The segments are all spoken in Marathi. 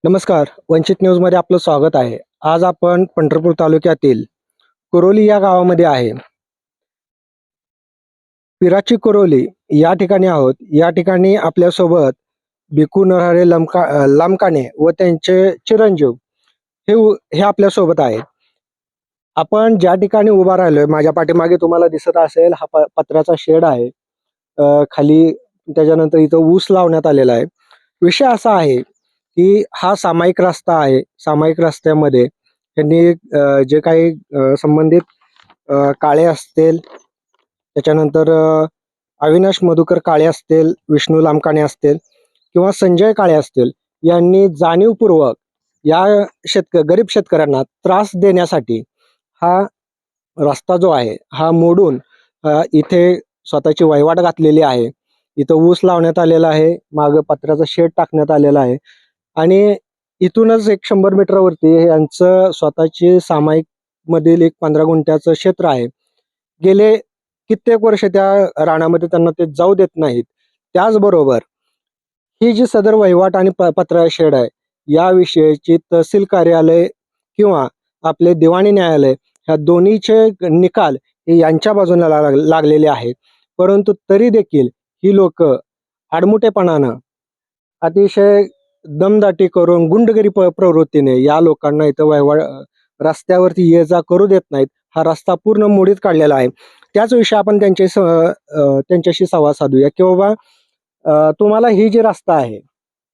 नमस्कार. वंचित न्यूजमध्ये आपलं स्वागत आहे. आज आपण पंढरपूर तालुक्यातील कुरोली या गावामध्ये आहे. पिराची कुरोली या ठिकाणी आहोत. या ठिकाणी आपल्यासोबत भिकू नरहरे लामकाणे व त्यांचे चिरंजीव हे आपल्यासोबत आहेत. आपण ज्या ठिकाणी उभा राहिलोय, माझ्या पाठीमागे तुम्हाला दिसत असेल हा पत्र्याचा शेड आहे. खाली त्याच्यानंतर इथं ऊस लावण्यात आलेला आहे. विषय असा आहे की हा सामायिक रस्ता आहे. सामायिक रस्त्यामध्ये त्यांनी जे काही संबंधित काळे असतील, त्याच्यानंतर अविनाश मधुकर काळे असतील, विष्णू लामकाणे असतील किंवा संजय काळे असतील, यांनी जाणीवपूर्वक या गरीब शेतकऱ्यांना त्रास देण्यासाठी हा रस्ता जो आहे हा मोडून इथे स्वतःची वहिवाट घातलेली आहे. इथं ऊस लावण्यात आलेला आहे, मागं पत्र्याचा शेड टाकण्यात आलेला आहे आणि इथूनच एक 100 मीटरवरती यांचं स्वतःची सामायिक मधील एक 15 गुंठ्याचं क्षेत्र आहे. गेले कित्येक वर्ष त्या रानामध्ये त्यांना ते जाऊ देत नाहीत. त्याचबरोबर ही जी सदर वहिवाट आणि पत्रा शेड आहे, या विषयीची तहसील कार्यालय किंवा आपले दिवाणी न्यायालय ह्या दोन्हीचे निकाल हे यांच्या बाजूला लागलेले आहेत. परंतु तरी देखील ही लोक आडमुठेपणानं अतिशय दमदाटी करून गुंडगिरी प्रवृत्तीने या लोकांना इथं रस्त्यावरती ये जा करू देत नाहीत. हा रस्ता पूर्ण मोडीत काढलेला आहे. त्याच विषयी आपण त्यांच्याशी संवाद साधूया की बाबा, तुम्हाला ही जी रस्ता आहे,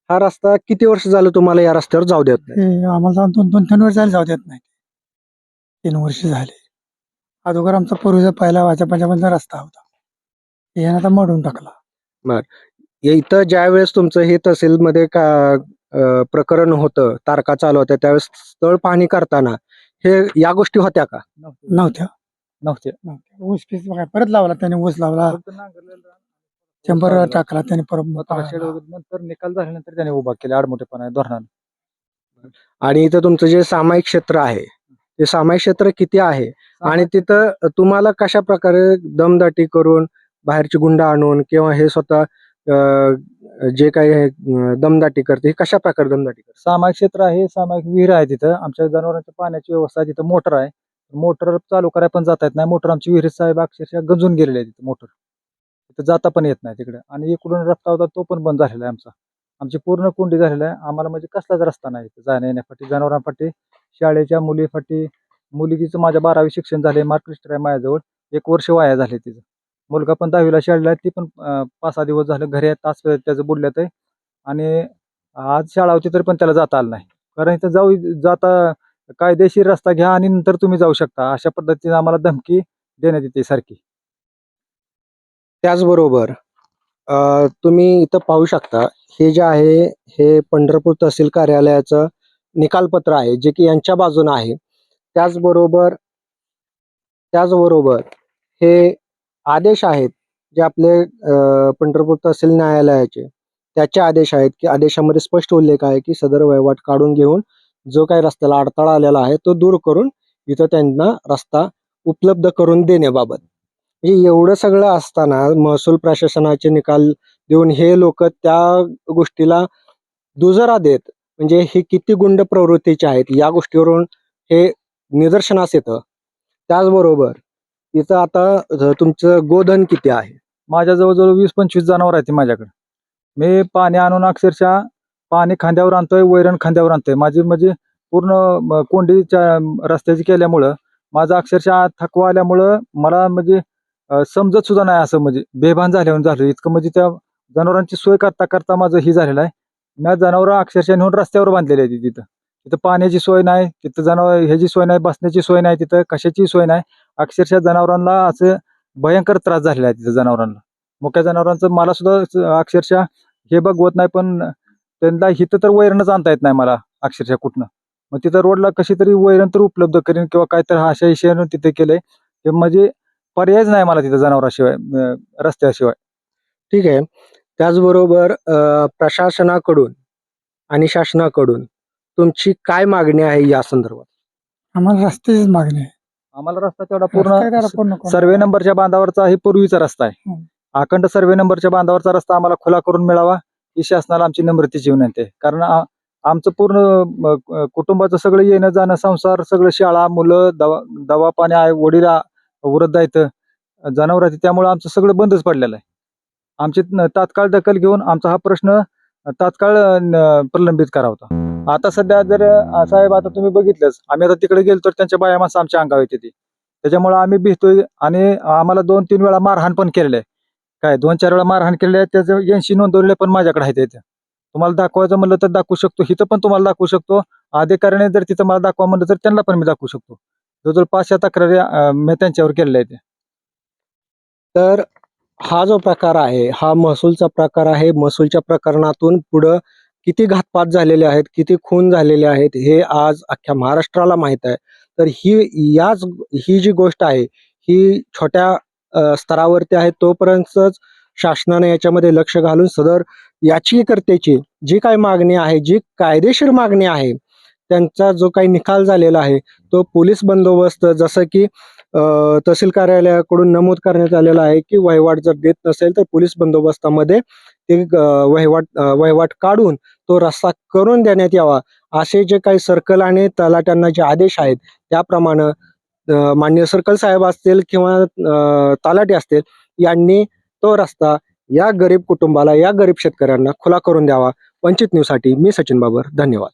हा रस्ता किती वर्ष झालं तुम्हाला या रस्त्यावर जाऊ देत नाही? ते आम्हाला 2-3 वर्ष झाले जाऊ देत नाही. 3 वर्ष झाले. अगोदर आमचा पूर्वीचा पहिला वाचा रस्ता होता. यानं आता मोडून टाकला. इथं ज्यावेळेस तुमचं हे तहसीलमध्ये प्रकरण होतं, तारखा चालू होत्या, त्यावेळेस स्थळ पाहणी करताना या गोष्टी होत्या का? नव्हत्या. ऊस पीस बघा परत लावला त्याने, ऊस लावला, शंभर टाकला त्याने परत नंतर निकाल झाल्यानंतर त्याने उभा केला आडमोठेपणा धोरणाने. आणि इथं तुमचं जे सामायिक क्षेत्र आहे, ते सामायिक क्षेत्र किती आहे आणि तिथं तुम्हाला कशा प्रकारे दमदाटी करून बाहेरची गुंड आणून किंवा हे स्वतः जे काही दमदाटी करते, हे कशा प्रकारे दमदाटी करते? सामायिक क्षेत्र आहे, सामायिक विहीर आहे तिथं. आमच्या जनावरांच्या पाण्याची व्यवस्था आहे, तिथं मोटर आहे. मोटर चालू करायला पण जाता येत नाही. मोटर आमची विहीर साहेब अक्षरशः गंजून गेलेली आहे तिथं मोटर. तिथं जाता पण येत नाही तिकडे. आणि इकडून रस्ता होता तो पण बंद झालेला आहे आमचा. आमची पूर्ण कोंडी झालेला आहे. आम्हाला म्हणजे कसलाच रस्ता नाही जाण्या येण्यासाठी, जनावरांसाठी, शाळेच्या मुलीसाठी. मुलगीचं माझ्या 12वी शिक्षण झाले, मार्क लिस्ट आहे माझ्याजवळ. 1 वर्ष वाया झाले तिचं. मुलगा पण 10वीला शाळेला आहे, ती पण 5-6 दिवस झालं घरी आहे, तास त्याचं बुडल्यात आहे. आणि आज शाळा होती तरी पण त्याला जाता आलं नाही. कारण इथं जाता कायदेशीर रस्ता घ्या आणि नंतर तुम्ही जाऊ शकता, अशा पद्धतीने आम्हाला धमकी देण्यात येते सारखी. त्याचबरोबर तुम्ही इथं पाहू शकता, हे जे आहे हे पंढरपूर तहसील कार्यालयाचं निकालपत्र आहे, जे की यांच्या बाजूने आहे. त्याचबरोबर हे आदेश आहेत जे आपले पंढरपूर तहसील न्यायालयाचे, त्याचे आदेश आहेत की आदेशामध्ये स्पष्ट उल्लेख आहे की सदर वहिवाट काढून घेऊन जो काही रस्त्याला अडथळा आलेला आहे तो दूर करून इथं त्यांना रस्ता उपलब्ध करून देण्याबाबत. म्हणजे एवढं सगळं असताना महसूल प्रशासनाचे निकाल देऊन हे लोक त्या गोष्टीला दुजोरा देत, म्हणजे हे किती गुंड प्रवृत्तीचे आहेत या गोष्टीवरून हे निदर्शनास येतं. त्याचबरोबर इथं आता तुमचं गोधन किती आहे? माझ्या जवळजवळ 20-25 जनावर आहेत माझ्याकडे. मी पाणी आणून अक्षरशः पाणी खांद्यावर आणतोय, वैरण खांद्यावर आणतोय. माझी म्हणजे पूर्ण कोंडीच्या रस्त्याची केल्यामुळं माझं अक्षरशः थकवा आल्यामुळं मला म्हणजे समजत सुद्धा नाही, असं म्हणजे बेभान झाल्यावर झालं इतकं. म्हणजे त्या जनावरांची सोय करता करता माझं ही झालेलं आहे. मी जनावरं अक्षरशः नेऊन रस्त्यावर बांधलेली आहे तिथं. तिथं पाण्याची सोय नाही, तिथं जनावर ह्याची सोय नाही, बसण्याची सोय नाही, तिथं कशाची सोय नाही. अक्षरशः जनावरांना असं भयंकर त्रास झालेला आहे तिथं जनावरांना. मुक्या जनावरांचं मला सुद्धा अक्षरशः हे बघवत नाही, पण त्यांना इथं तर वैरणच आणता येत नाही मला अक्षरशः कुठनं. मग तिथं रोडला कशी तरी वैरण तर उपलब्ध करेन किंवा काय तर अशा विषयानं तिथे केलंय. ते म्हणजे पर्यायच नाही मला तिथं जनावराशिवाय, रस्त्याशिवाय. ठीक आहे. त्याचबरोबर प्रशासनाकडून आणि शासनाकडून तुमची काय मागणी आहे या संदर्भात? आम्हाला रस्त्याचीच मागणी आहे. आम्हाला रस्ता तेवढा रस्ता काय त्याला पूर्ण पूर्ण करून सर्वे नंबरच्या बांधावरचा हे पूर्वीचा रस्ता आहे. अखंड सर्वे नंबरच्या बांधावरचा रस्ता आम्हाला खुला करून मिळावा ही शासनाला आमची नम्रतेची विनंती आहे. कारण आमचं पूर्ण कुटुंबाचं सगळं येणं जाणं, संसार, सगळं शाळा, मुलं, दवा पाणी आहे, वडील वृद्ध आहेत, जनावर आहेत, त्यामुळे आमचं सगळं बंदच पडलेलं आहे. आमची तात्काळ दखल घेऊन आमचा हा प्रश्न तात्काळ प्रलंबित करा होता. आता सध्या जर साहेब, आता तुम्ही बघितलंच, आम्ही आता तिकडे गेलो तर त्यांच्या बाया माणसं आमच्या अंगावर येते ती, त्याच्यामुळे आम्ही भीतोय. आणि आम्हाला 2-3 वेळा मारहाण पण केलेलं आहे. काय 2-4 वेळा मारहाण केलेलं आहे, त्याचं 80 नोंदवलेले पण माझ्याकडे आहेत. इथं तुम्हाला दाखवायचं म्हणलं तर दाखवू शकतो, इथं पण तुम्हाला दाखवू शकतो. अधिकाऱ्याने जर तिथं मला दाखवा म्हणलं तर त्यांना पण मी दाखवू शकतो. जवळजवळ 5-6 तक्रारी मी त्यांच्यावर केलेल्या आहेत. तर हा जो प्रकार आहे, हा महसूलचा प्रकार आहे. महसूलच्या प्रकरणातून पुढं किती घातपात झालेले आहेत, किती खून झालेले आहेत, हे आज अख्ख्या महाराष्ट्राला माहीत आहे. तर ही जी गोष्ट आहे, ही छोट्या स्तरावरती आहे. तोपर्यंतच शासनाने याच्यामध्ये लक्ष घालून सदर याचिकेकर्त्याची जी काही मागणी आहे, जी कायदेशीर मागणी आहे, त्यांचा जो काही निकाल झालेला आहे, तो पोलीस बंदोबस्त, जसं की तहसील कार्यालयाकडून नमूद करण्यात आलेलं आहे की वहिवाट जर देत नसेल तर पोलीस बंदोबस्तामध्ये ते वहिवाट काढून तो रस्ता करून देण्यात यावा, असे जे काही सर्कल आणि तलाट्यांना जे आदेश आहेत त्याप्रमाणे माननीय सर्कल साहेब असतील किंवा तलाठी असतील, यांनी तो रस्ता या गरीब कुटुंबाला, या गरीब शेतकऱ्यांना खुला करून द्यावा. वंचित न्यूजसाठी मी सचिन बाबर, धन्यवाद.